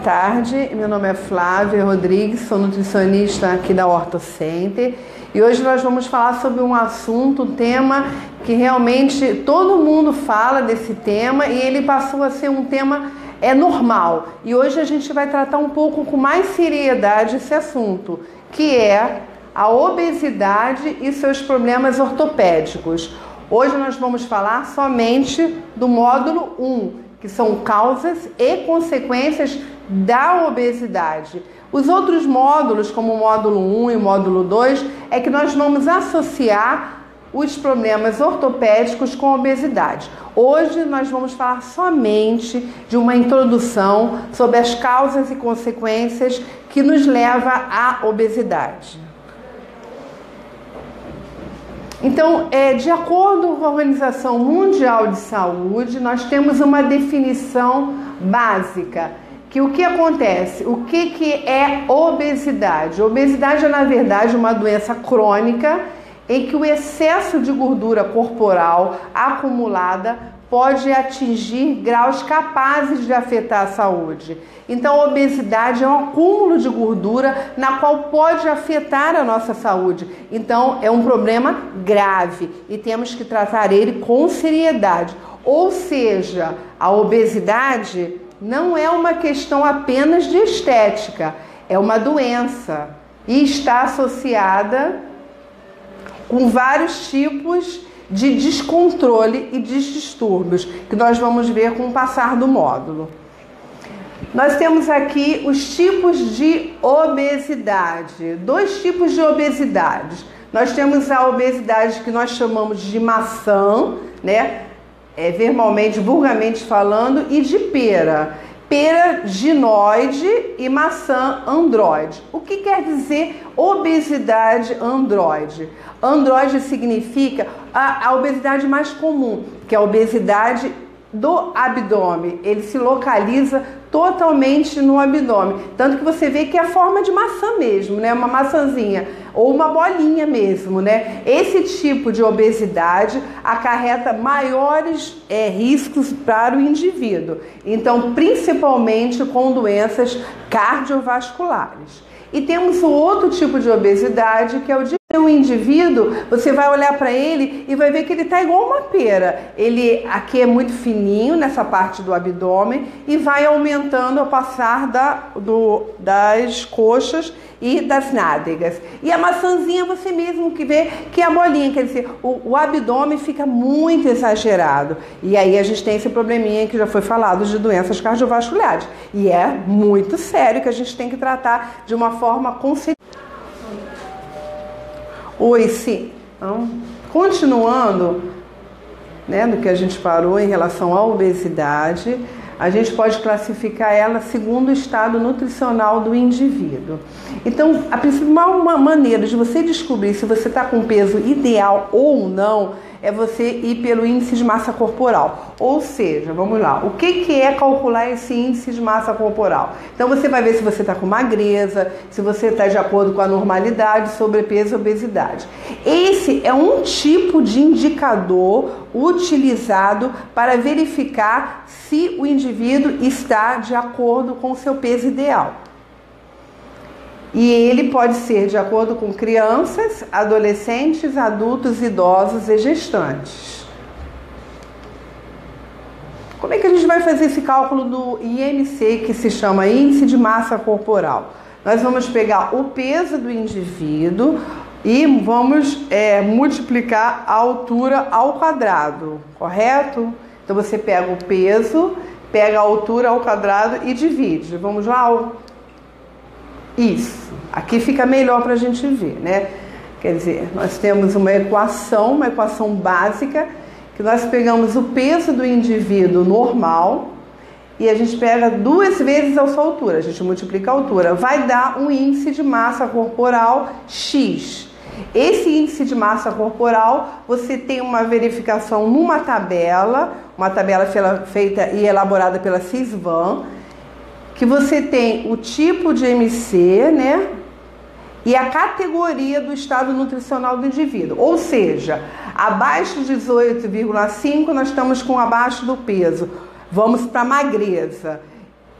tarde, meu nome é Flávia Rodrigues, sou nutricionista aqui da Orto Center e hoje nós vamos falar sobre um assunto, um tema que realmente todo mundo fala desse tema e ele passou a ser um tema normal. E hoje a gente vai tratar um pouco com mais seriedade esse assunto, que é a obesidade e seus problemas ortopédicos. Hoje nós vamos falar somente do módulo 1, que são causas e consequências da obesidade. Os outros módulos, como o módulo 1 e o módulo 2, é que nós vamos associar os problemas ortopédicos com a obesidade. Hoje nós vamos falar somente de uma introdução sobre as causas e consequências que nos leva à obesidade. Então, de acordo com a Organização Mundial de Saúde, nós temos uma definição básica, que o que acontece? O que é obesidade? Obesidade é, na verdade, uma doença crônica em que o excesso de gordura corporal acumulada pode atingir graus capazes de afetar a saúde. Então, a obesidade é um acúmulo de gordura na qual pode afetar a nossa saúde. Então, é um problema grave e temos que tratar ele com seriedade. Ou seja, a obesidade não é uma questão apenas de estética, é uma doença e está associada com vários tipos de descontrole e de distúrbios, que nós vamos ver com o passar do módulo. Nós temos aqui os tipos de obesidade, dois tipos de obesidade. Nós temos a obesidade que nós chamamos de maçã, né? Verbalmente, vulgarmente falando, e de pera. Pera ginoide e maçã androide. O que quer dizer obesidade androide? Androide significa a obesidade mais comum, que é a obesidade do abdômen. Ele se localiza totalmente no abdômen. Tanto que você vê que é a forma de maçã mesmo, né? Uma maçãzinha ou uma bolinha mesmo, né? Esse tipo de obesidade acarreta maiores riscos para o indivíduo. Então, principalmente com doenças cardiovasculares. E temos o outro tipo de obesidade, que é o de um indivíduo, você vai olhar para ele e vai ver que ele está igual uma pera. Ele aqui é muito fininho nessa parte do abdômen e vai aumentando ao passar das coxas e das nádegas. E a maçãzinha você mesmo que vê que é a bolinha, quer dizer, o abdômen fica muito exagerado. E aí a gente tem esse probleminha que já foi falado de doenças cardiovasculares. E é muito sério que a gente tem que tratar de uma forma consciente. Oi, sim. Então, continuando, né, do que a gente parou em relação à obesidade, a gente pode classificar ela segundo o estado nutricional do indivíduo. Então, a principal maneira de você descobrir se você está com peso ideal ou não é você ir pelo índice de massa corporal. Ou seja, vamos lá, o que é calcular esse índice de massa corporal? Então, você vai ver se você está com magreza, se você está de acordo com a normalidade, sobrepeso e obesidade. Esse é um tipo de indicador utilizado para verificar se o indivíduo está de acordo com o seu peso ideal. E ele pode ser de acordo com crianças, adolescentes, adultos, idosos e gestantes. Como é que a gente vai fazer esse cálculo do IMC, que se chama Índice de Massa Corporal? Nós vamos pegar o peso do indivíduo e vamos multiplicar a altura ao quadrado, correto? Então você pega o peso, pega a altura ao quadrado e divide. Vamos lá? Isso. Aqui fica melhor para a gente ver, né? Quer dizer, nós temos uma equação básica, que nós pegamos o peso do indivíduo normal e a gente pega 2 vezes a sua altura. A gente multiplica a altura. Vai dar um índice de massa corporal X. Esse índice de massa corporal, você tem uma verificação numa tabela, feita e elaborada pela Sysvan, que você tem o tipo de MC, né? E a categoria do estado nutricional do indivíduo. Ou seja, abaixo de 18,5 nós estamos com abaixo do peso. Vamos para magreza.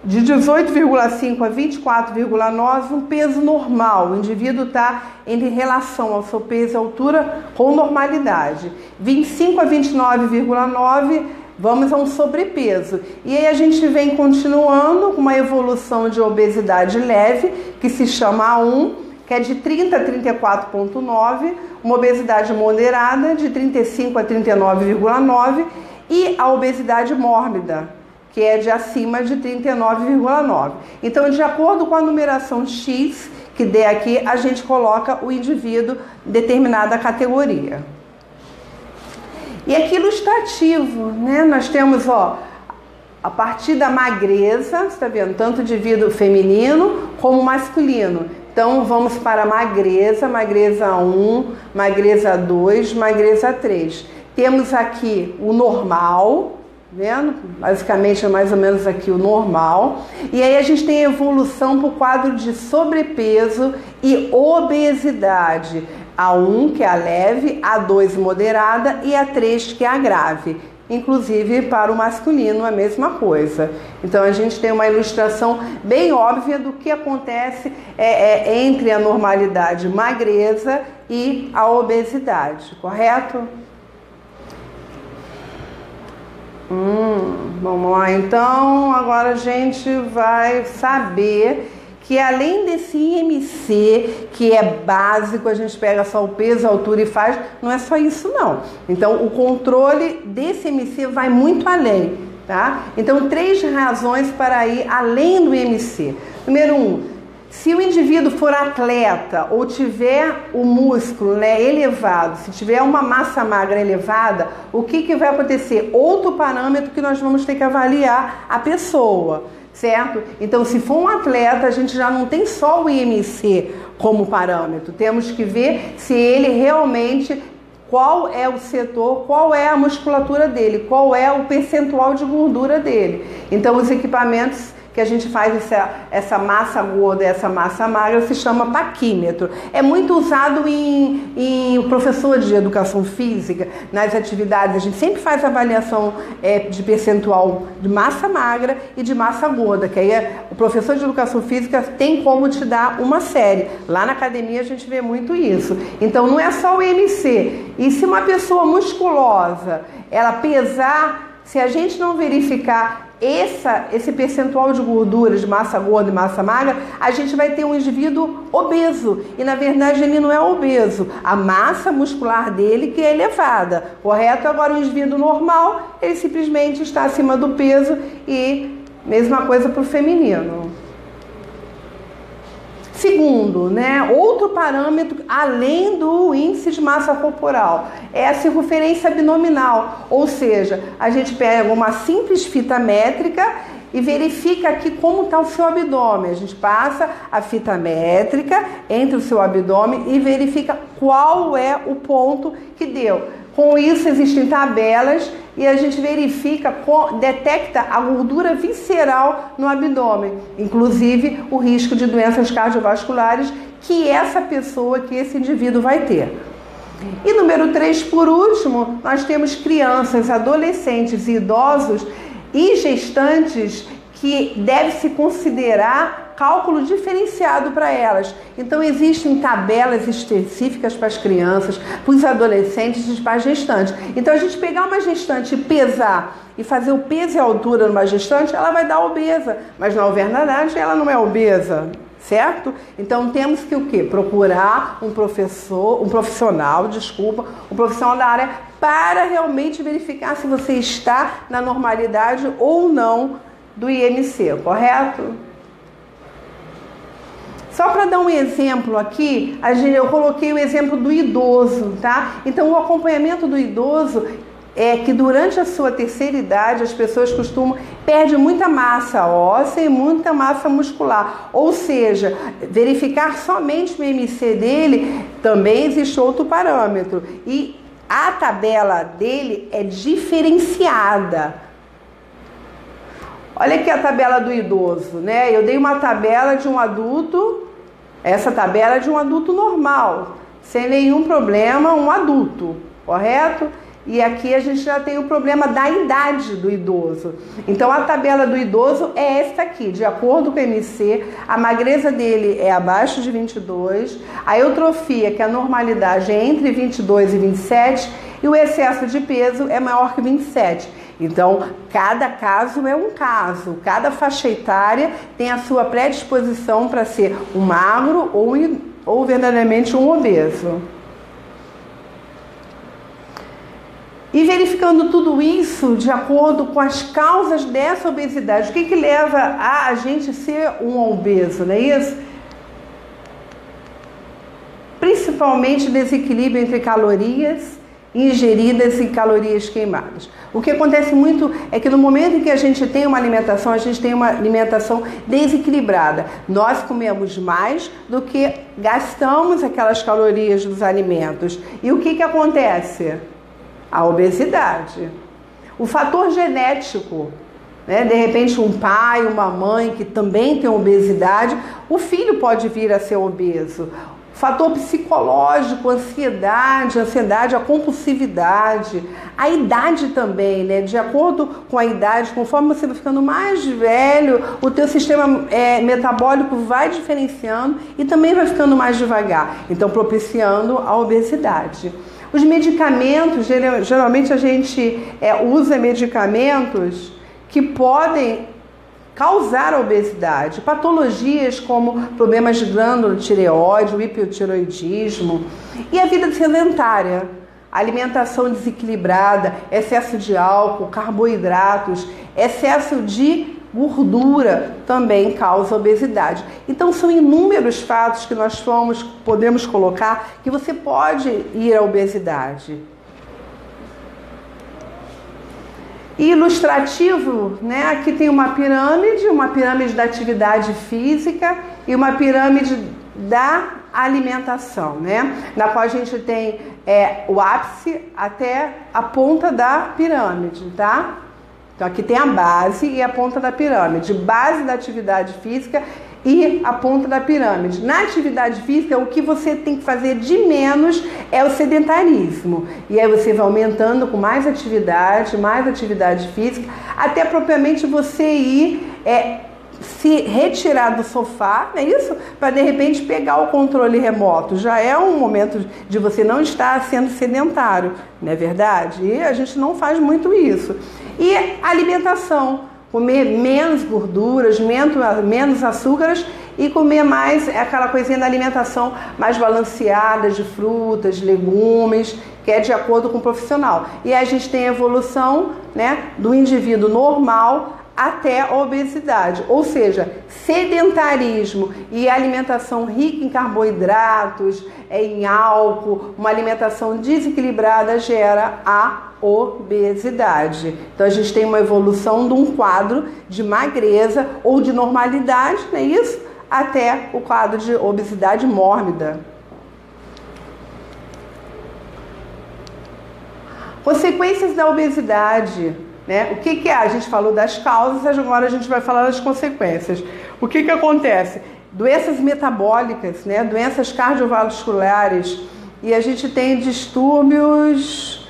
de 18,5 a 24,9, um peso normal. O indivíduo está em relação ao seu peso e altura com normalidade. 25 a 29,9, vamos a um sobrepeso. E aí a gente vem continuando com uma evolução de obesidade leve, que se chama A1, que é de 30 a 34,9, uma obesidade moderada de 35 a 39,9 e a obesidade mórbida, que é de acima de 39,9. Então, de acordo com a numeração X que der aqui, a gente coloca o indivíduo em determinada categoria. E aqui ilustrativo, né? Nós temos, ó, a partir da magreza, você está vendo, tanto indivíduo feminino como masculino. Então, vamos para magreza, magreza 1, magreza 2, magreza 3. Temos aqui o normal, vendo? Basicamente é mais ou menos aqui o normal. E aí a gente tem evolução para o quadro de sobrepeso e obesidade. A1, que é a leve, A2 moderada e A3, que é a grave. Inclusive para o masculino a mesma coisa. Então a gente tem uma ilustração bem óbvia do que acontece entre a normalidade magreza e a obesidade, correto? Vamos lá, então agora a gente vai saber que além desse IMC, que é básico, a gente pega só o peso, a altura e faz, não é só isso não. Então o controle desse IMC vai muito além, tá? Então 3 razões para ir além do IMC. Número 1, se o indivíduo for atleta ou tiver o músculo, né, elevado, se tiver uma massa magra elevada, o que vai acontecer? Outro parâmetro que nós vamos ter que avaliar a pessoa, certo? Então, se for um atleta, a gente já não tem só o IMC como parâmetro. Temos que ver se ele realmente, qual é o setor, qual é a musculatura dele, qual é o percentual de gordura dele. Então, os equipamentos que a gente faz essa massa gorda e essa massa magra se chama paquímetro. É muito usado em professor de educação física, nas atividades. A gente sempre faz avaliação de percentual de massa magra e de massa gorda, que aí o professor de educação física tem como te dar uma série. Lá na academia a gente vê muito isso. Então não é só o IMC. E se uma pessoa musculosa, ela pesar, se a gente não verificar esse percentual de gordura, de massa gorda e massa magra, a gente vai ter um indivíduo obeso. E na verdade ele não é obeso. A massa muscular dele que é elevada, correto? Agora o indivíduo normal, ele simplesmente está acima do peso e mesma coisa para o feminino. Segundo, né, outro parâmetro além do índice de massa corporal é a circunferência abdominal, ou seja, a gente pega uma simples fita métrica e verifica aqui como está o seu abdômen. A gente passa a fita métrica entre o seu abdômen e verifica qual é o ponto que deu. Com isso existem tabelas e a gente verifica, detecta a gordura visceral no abdômen, inclusive o risco de doenças cardiovasculares que essa pessoa, que esse indivíduo vai ter. E número 3, por último, nós temos crianças, adolescentes e idosos e gestantes que deve-se considerar cálculo diferenciado para elas. Então existem tabelas específicas para as crianças, para os adolescentes e para as gestantes. Então a gente pegar uma gestante e pesar e fazer o peso e a altura numa gestante, ela vai dar obesa, mas na verdade ela não é obesa, certo? Então temos que o quê? Procurar um profissional da área para realmente verificar se você está na normalidade ou não do IMC, correto? Só para dar um exemplo aqui, eu coloquei o exemplo do idoso, tá? Então o acompanhamento do idoso é que durante a sua terceira idade as pessoas costumam perder muita massa óssea e muita massa muscular. Ou seja, verificar somente o IMC dele, também existe outro parâmetro. E a tabela dele é diferenciada. Olha aqui a tabela do idoso, né? Eu dei uma tabela de um adulto, essa tabela é de um adulto normal, sem nenhum problema, um adulto, correto? e aqui a gente já tem o problema da idade do idoso. Então a tabela do idoso é esta aqui, de acordo com o MC, a magreza dele é abaixo de 22, a eutrofia, que é a normalidade, é entre 22 e 27, e o excesso de peso é maior que 27. Então, cada caso é um caso, cada faixa etária tem a sua predisposição para ser um magro ou verdadeiramente um obeso. E verificando tudo isso de acordo com as causas dessa obesidade, o que leva a gente ser um obeso, não é isso? Principalmente desequilíbrio entre calorias ingeridas e calorias queimadas. O que acontece muito é que no momento em que a gente tem uma alimentação, a gente tem uma alimentação desequilibrada. Nós comemos mais do que gastamos aquelas calorias dos alimentos. E o que acontece? A obesidade. O fator genético, né? De repente um pai, uma mãe que também tem obesidade, o filho pode vir a ser obeso. Fator psicológico, ansiedade, a compulsividade, a idade também, né? De acordo com a idade, conforme você vai ficando mais velho, o teu sistema metabólico vai diferenciando e também vai ficando mais devagar, então propiciando a obesidade. Os medicamentos, geralmente a gente usa medicamentos que podem causar a obesidade, patologias como problemas de glândula tireoide, o hipotireoidismo e a vida sedentária, alimentação desequilibrada, excesso de álcool, carboidratos, excesso de gordura também causa obesidade. Então são inúmeros fatos que nós podemos colocar que você pode ir à obesidade. Ilustrativo, né? Aqui tem uma pirâmide da atividade física e uma pirâmide da alimentação, né? Na qual a gente tem o ápice até a ponta da pirâmide, tá? Então aqui tem a base e a ponta da pirâmide, base da atividade física e a ponta da pirâmide. Na atividade física, o que você tem que fazer de menos é o sedentarismo. E aí você vai aumentando com mais atividade física, até propriamente você ir se retirar do sofá, não é isso? Para de repente pegar o controle remoto. Já é um momento de você não estar sendo sedentário, não é verdade? E a gente não faz muito isso. E alimentação. Comer menos gorduras, menos açúcares e comer mais aquela coisinha da alimentação mais balanceada, de frutas, legumes, que é de acordo com o profissional. E aí a gente tem a evolução, né, do indivíduo normal até a obesidade, ou seja, sedentarismo e alimentação rica em carboidratos, em álcool, uma alimentação desequilibrada gera a obesidade. Então a gente tem uma evolução de um quadro de magreza ou de normalidade, não é isso? Até o quadro de obesidade mórbida. Consequências da obesidade, né? O que é? A gente falou das causas, agora a gente vai falar das consequências. O que acontece? Doenças metabólicas, né? Doenças cardiovasculares, e a gente tem distúrbios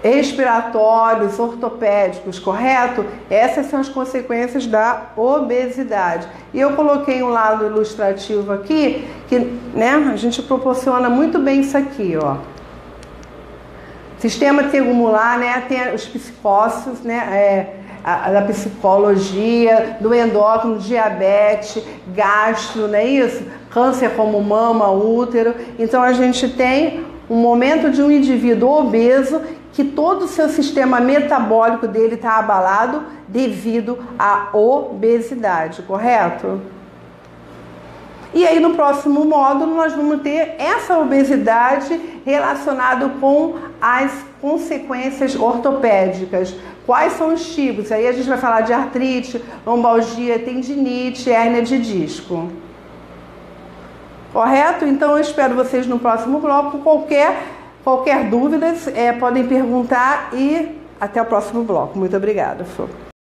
respiratórios, ortopédicos, correto? Essas são as consequências da obesidade. E eu coloquei um lado ilustrativo aqui, que, né, a gente proporciona muito bem isso aqui, ó. Sistema termomular, né, tem os psicócios, né, da psicologia, do endócrino, diabetes, gastro, não é isso? Câncer como mama, útero. Então a gente tem um momento de um indivíduo obeso que todo o seu sistema metabólico dele está abalado devido à obesidade, correto? E aí no próximo módulo nós vamos ter essa obesidade relacionada com as consequências ortopédicas. Quais são os tipos? Aí a gente vai falar de artrite, lombalgia, tendinite, hérnia de disco. Correto? Então eu espero vocês no próximo bloco. Qualquer dúvida, podem perguntar e até o próximo bloco. Muito obrigada, Flor.